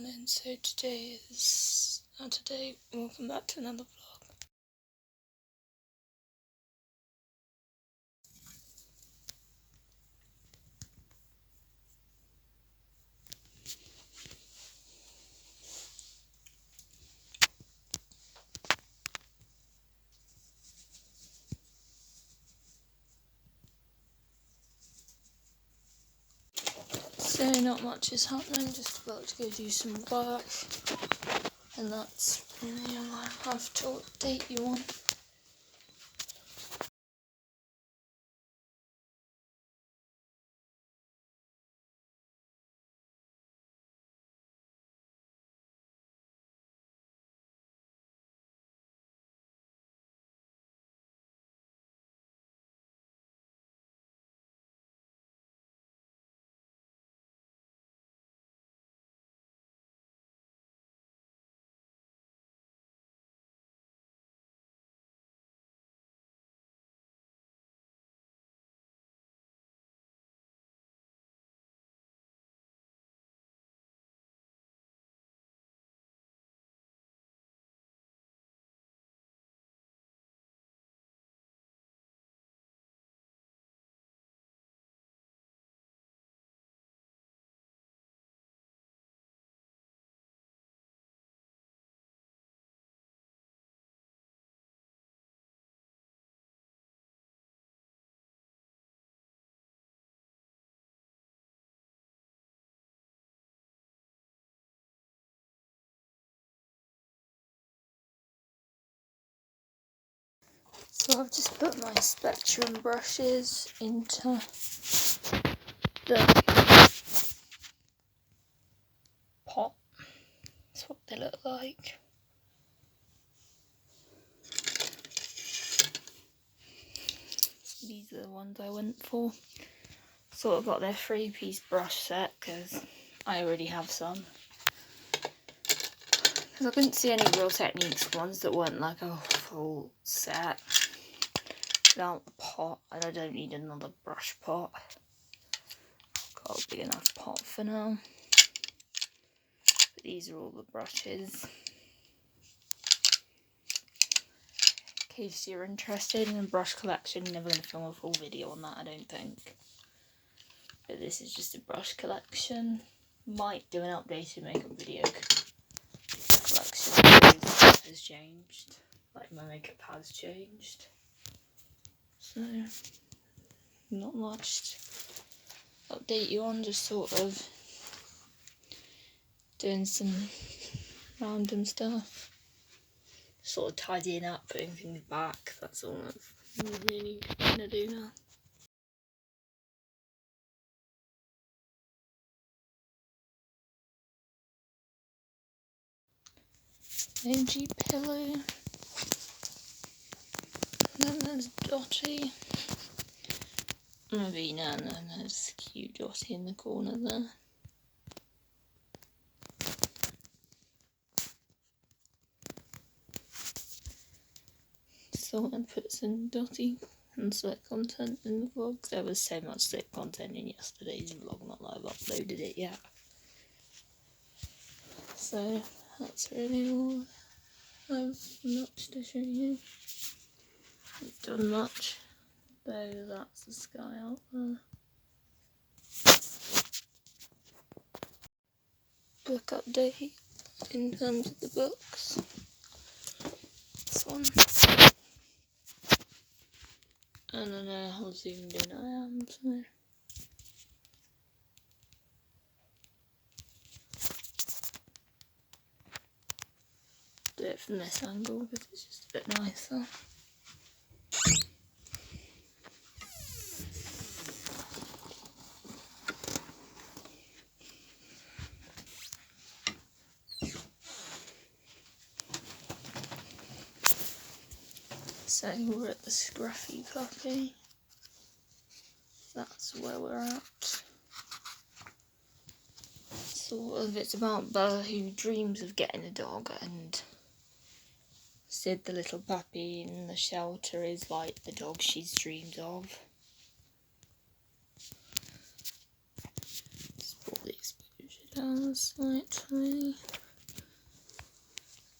morning. So today is welcome back to another vlog. So not much is happening, just about to go do some work, and that's really all I have to update you on. So I've just put my Spectrum brushes into the pot. That's what they look like. These are the ones I went for. Sort of got their 3-piece brush set because I already have some. Because I couldn't see any Real Techniques ones that weren't like a full set without a pot, and I don't need another brush pot. I've got a big enough pot for now. But these are all the brushes. In case you're interested in a brush collection, never going to film a full video on that, I don't think. But this is just a brush collection. Might do an updated makeup video collection because has changed. Like my makeup has changed. So not much to update you on, just sort of doing some random stuff. Sort of tidying up, putting things back, that's all I'm really gonna do now. Angie pillow. Then there's Dotty. Ravina, and then there's cute Dotty in the corner there. Thought I'd put some Dotty and Slip content in the vlog. There was so much Slip content in yesterday's vlog, not that I've uploaded it yet. So that's really all I've much to show you. Haven't done much, though that's the sky out there. Book update in terms of the books. This one. I don't know how zoomed in I am, so. Do it from this angle because it's just a bit nicer. So we're at the Scruffy Puppy. That's where we're at. Sort of, it's about Bella who dreams of getting a dog, and Sid the little puppy in the shelter is like the dog she's dreamed of. Just for the exposure down slightly.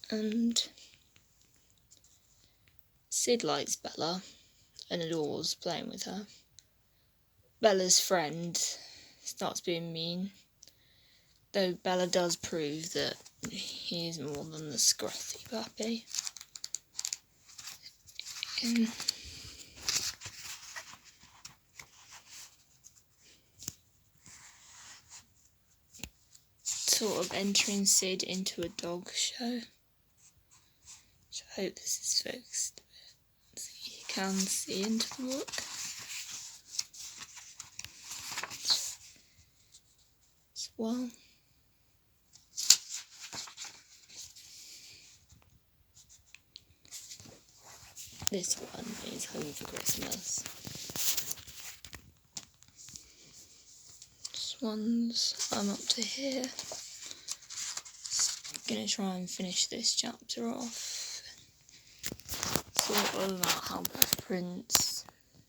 And Sid likes Bella and adores playing with her. Bella's friend starts being mean, though Bella does prove that he is more than the scruffy puppy. Sort of entering Sid into a dog show. So I hope this is fixed so you can see into the book. As well. This one is Home for Christmas. This one's I'm up to here. Gonna try and finish this chapter off. Sort of about how Beth Prince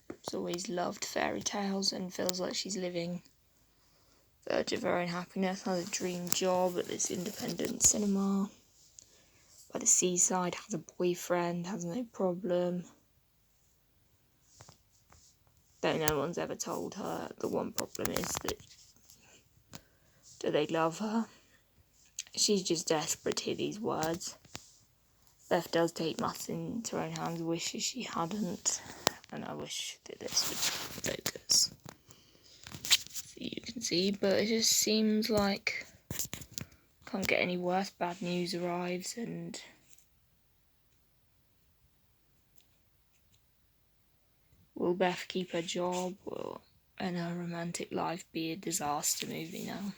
has always loved fairy tales and feels like she's living the verge of her own happiness, has a dream job at this independent cinema by the seaside, has a boyfriend, has no problem. Though no one's ever told her the one problem is that do they love her? She's just desperate to hear these words. Beth does take matters into her own hands, wishes she hadn't, and I wish that this would focus so you can see, but it just seems like can't get any worse. Bad news arrives and will Beth keep her job and her romantic life be a disaster movie now?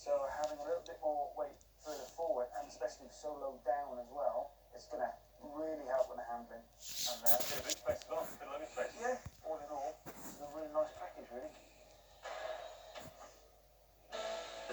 So having a little bit more weight further forward, and especially so low down as well, it's going to really help with the handling. And a bit of space as well, a bit of living space. Yeah, all in all, it's a really nice package, really.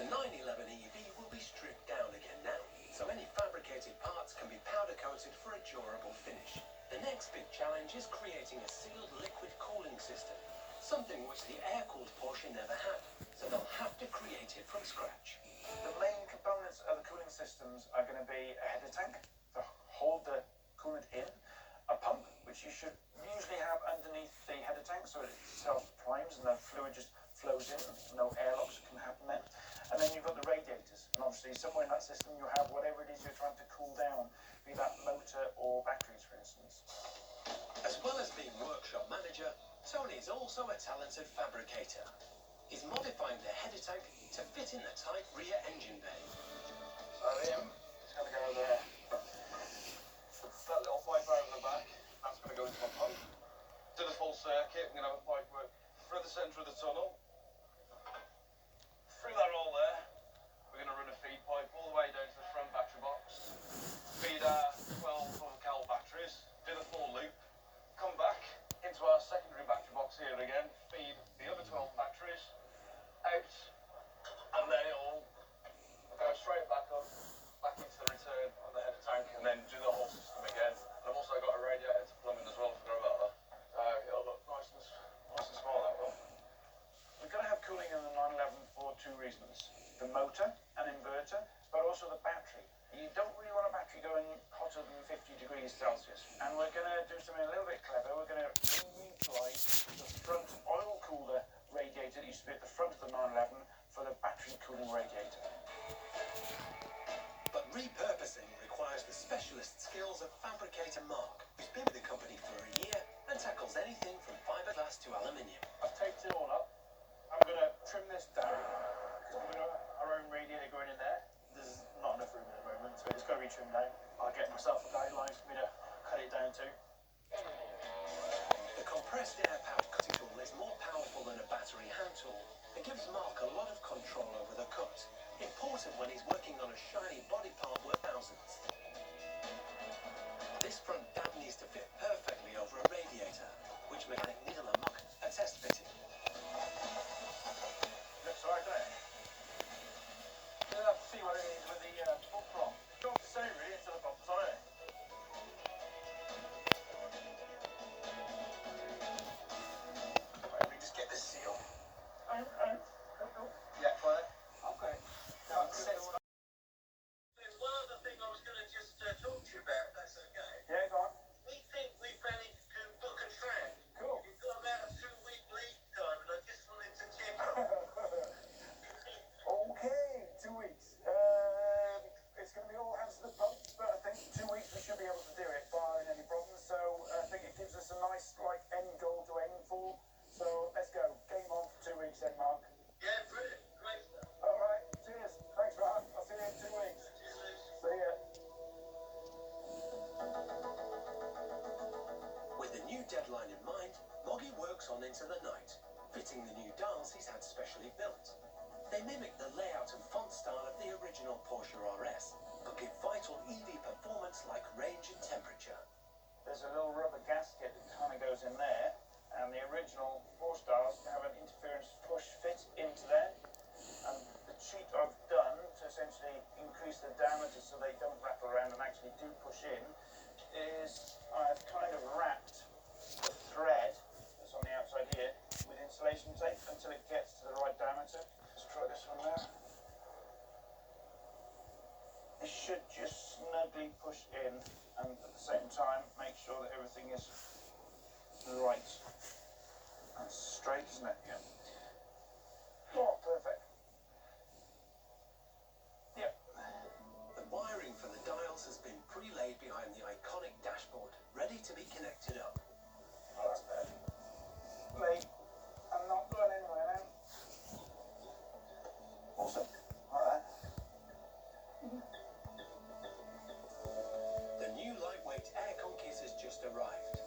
The 911 EV will be stripped down again now, so any fabricated parts can be powder coated for a durable finish. The next big challenge is creating a sealed liquid cooling system, something which the air-cooled Porsche never had, so they'll have to create it from scratch. The main component components of the cooling systems are going to be a header tank to hold the coolant in, a pump, which you should usually have underneath the header tank so it self-primes and the fluid just flows in, no airlocks can happen there. And then you've got the radiators, and obviously somewhere in that system you'll have whatever it is you're trying to cool down, be that motor or batteries, for instance. As well as being workshop manager, Tony is also a talented fabricator. He's modifying the header tank to fit in the tight rear engine bay. So him, it's going to go there. That little pipe out in the back, that's going to go into my pump. Do the full circuit, we're going to have a pipe work through the centre of the tunnel. Through that hole there, we're going to run a feed pipe all the way down to the front battery box. Feed our 12 cal batteries, do the full loop, come back into our secondary battery box here again, feed the other 12 batteries out, and then it'll go straight back up, back into the return on the header tank, and then do the whole system again. And I've also got a radiator to plumbing as well, forgot about that. It'll look nice and small, that will. We're going to have cooling in the 911 for two reasons. The motor and inverter, but also the battery. You don't really want a battery going hotter than 50 degrees Celsius. And we're going to do something a little bit clever. We're going to utilise the front oil cooler radiator that used to be at the front of the 911 for the battery cooling radiator. But repurposing requires the specialist skills of fabricator Mark, who's been with the company for a year and tackles anything from fiberglass to aluminium. I've taped it all up. I'm going to trim this down because we've got our own radiator going in there. There's not enough room at the moment, so it's got to be trimmed down. I'll get myself a guideline for me to cut it down to. The compressed air-powered cutting tool is more powerful than a battery hand tool and gives Mark a lot of control over the cut, important when he's working on a shiny body part worth thousands. This front dab needs to fit perfectly over a radiator, which mechanic Neil and Mark are test fitting. Looks alright, doesn't it? You'll have to see what it is with the book prop. You don't have to say really until the bumper's on it. Right, we just get this seal. Yeah, Claire? Okay. Now, there's one other thing I was going to just talk to you about, if that's okay. Yeah, go on. We think we've managed to book a track. Cool. You've got about a 2-week lead time, and I just wanted to check. Okay, 2 weeks. It's going to be all hands to the pump, but I think 2 weeks we should be able to do it barring any problems. So I think it gives us a nice end goal to aim for. So let's go. Game on for 2 weeks then, Mark. Yeah, brilliant. Great stuff. All right. Cheers. Thanks, Mark. I'll see you in 2 weeks. See ya. With the new deadline in mind, Moggy works on into the night, fitting the new dials he's had specially built. They mimic the layout and font style of the original Porsche RS, but give vital EV performance like range and temperature. There's a little rubber gasket that kind of goes in there, and the original Porsche dials have an interference push fit into there. And the cheat I've done to essentially increase the diameter so they don't rattle around and actually do push in is I've kind of wrapped the thread that's on the outside here with insulation tape until it gets to the right diameter. Let's try this one now. It should just snugly push in and at the same time make sure that everything is right and straight, isn't it? Yeah. Oh, perfect. Yep. The wiring for the dials has been pre-laid behind the iconic dashboard, ready to be connected up. Oh, that's bad. Mate, I'm not going anywhere now. Awesome. Alright. The new lightweight aircon case has just arrived.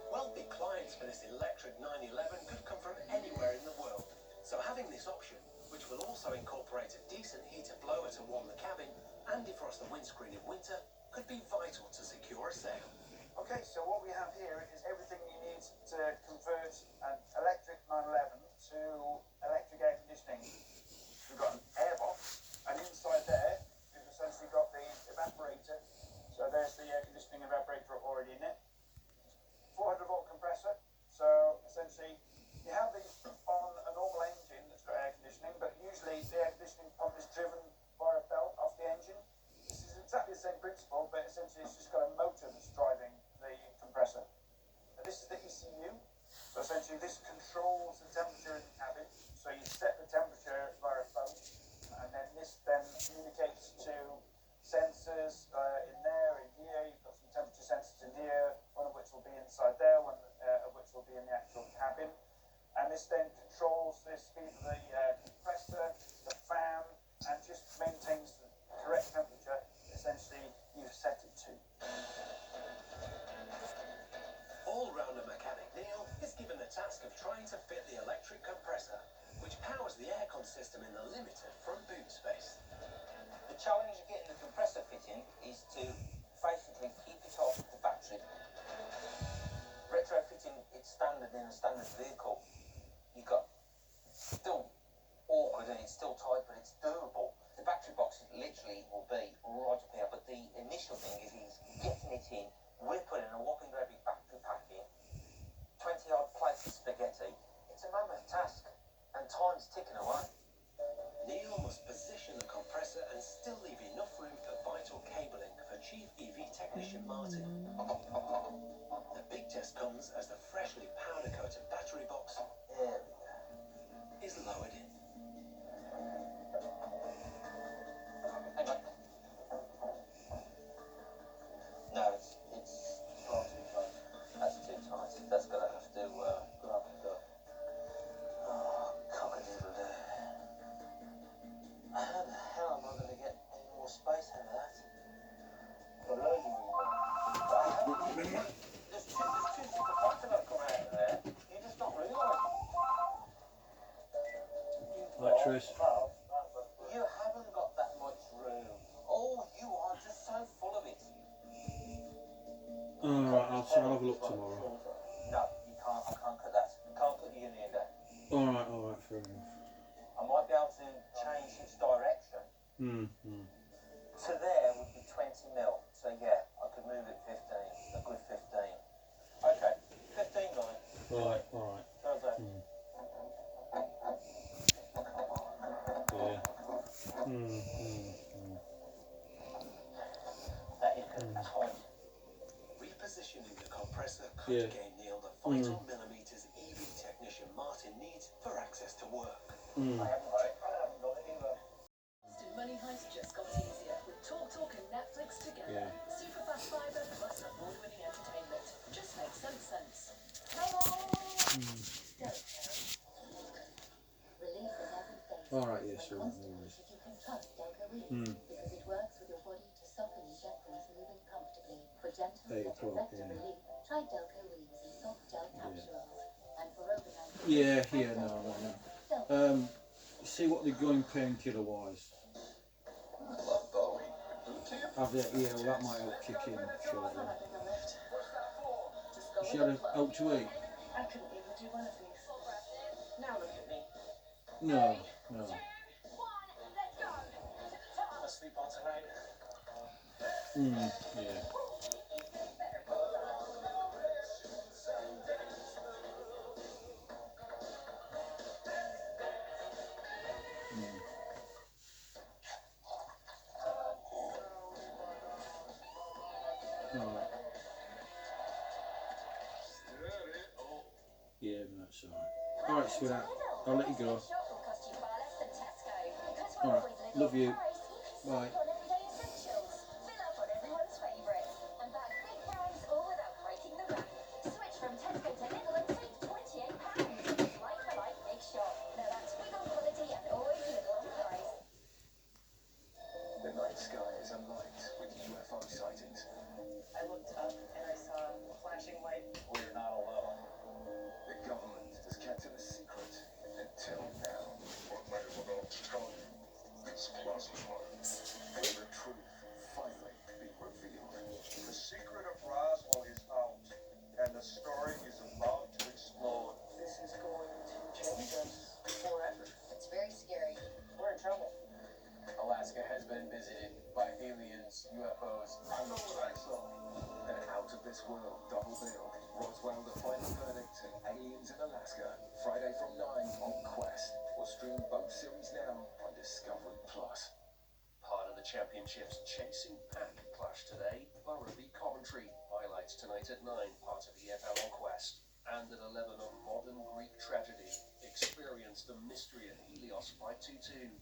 Wealthy clients for this electric 911 could come from anywhere in the world, so having this option, which will also incorporate a decent heater blower to warm the cabin and defrost the windscreen in winter, could be vital to secure a sale. Okay, so what we have here is everything you need to convert an electric 911 to electric air conditioning. We've got an air box, and inside there, we've essentially got the evaporator. So there's the air conditioning evaporator already in it. 400 volt compressor. So essentially, you have these on a normal engine that's got air conditioning, but usually the air conditioning pump is driven by a belt off the So essentially this controls the temperature in the cabin. So you set the temperature via a phone, and then this then communicates to sensors in there, in here. You've got some temperature sensors in here, one of which will be inside there, one of which will be in the actual cabin. And this then controls the speed of the compressor, the fan, and just maintains the correct temperature, essentially, you've set it to. All-rounder mechanic Neil is given the task of trying to fit the electric compressor, which powers the aircon system in the limited front boot space. The challenge of getting the compressor fitting is to basically keep it off the battery. Retrofitting it's standard in a standard vehicle. You've got still awkward and it's still tight, but it's doable. The battery box literally will be right up here, but the initial thing is getting it in. We're putting a whopping great big battery pack in, 20-odd plates of spaghetti. It's a mammoth task, and time's ticking away. Neil must position the compressor and still leave enough room for vital cabling for Chief EV Technician Martin. The big test comes as the freshly powder-coated battery box is lowered in. Hang on. No, it's far too tight. That's too tight. That's gonna have to go up and go. Oh, cock-a-doodle-doo. How the hell am I gonna get any more space out of that? There's two super parts that come out of there. You just not realise. Lecturers. You haven't got that much room. Oh, you are just so full of it. Alright, I'll have a look tomorrow. No, you can't. I can't cut that. You can't put the union down. Alright, fair enough. I might be able to change its direction. To there would be 20 mil. So yeah, I could move it 15. A good 15. Okay, 15 line. Alright. How's that? Yeah. That is good. That's fine. Repositioning the compressor could gain Neil the vital millimetres EV Technician Martin needs for access to work. I haven't got it. I haven't got it either. Money Heist just got easier with TalkTalk and Netflix together. Yeah. Super fast fibre plus award-winning entertainment. Just makes sense. Hello! Relief in every face. Alright, yeah, sure. Constantly, you can trust Delco Reef because it works with your body to soften and get things moving comfortably. For gentle yet effective relief, try Delco Reef's soft gel capsules. And for overnight, No. See what they're going painkiller wise. Have they? Yeah, well that might help kick in shortly. She had out to eat? I couldn't even do one of these. Now look at me. No. I'll sleep on tonight. Yeah. Alright. Yeah, no, it's alright. Alright, sweetheart. I'll let you go. Alright, love you. Bye. The night sky is alight with UFO sightings. I looked up and I saw a flashing light. We're not alone. The government has kept it a secret until now. This plasma, and the truth finally be revealed. The secret of Roswell is out, and the story is about to explode. This is going to change us forever. it's very scary. We're in trouble. Alaska has been visited by aliens, UFOs, I know what I saw. and an out-of-this-world double bill. Roswell, the final verdict, and Aliens in Alaska. Friday from 9 on Quest. Or stream both series now on Discovery Plus. Part of the Championships Chasing Pack clash today. Burraby Coventry. Highlights tonight at 9. Part of EFL on Quest. And at 11, a modern Greek tragedy. Experience the mystery of Helios by Tutu.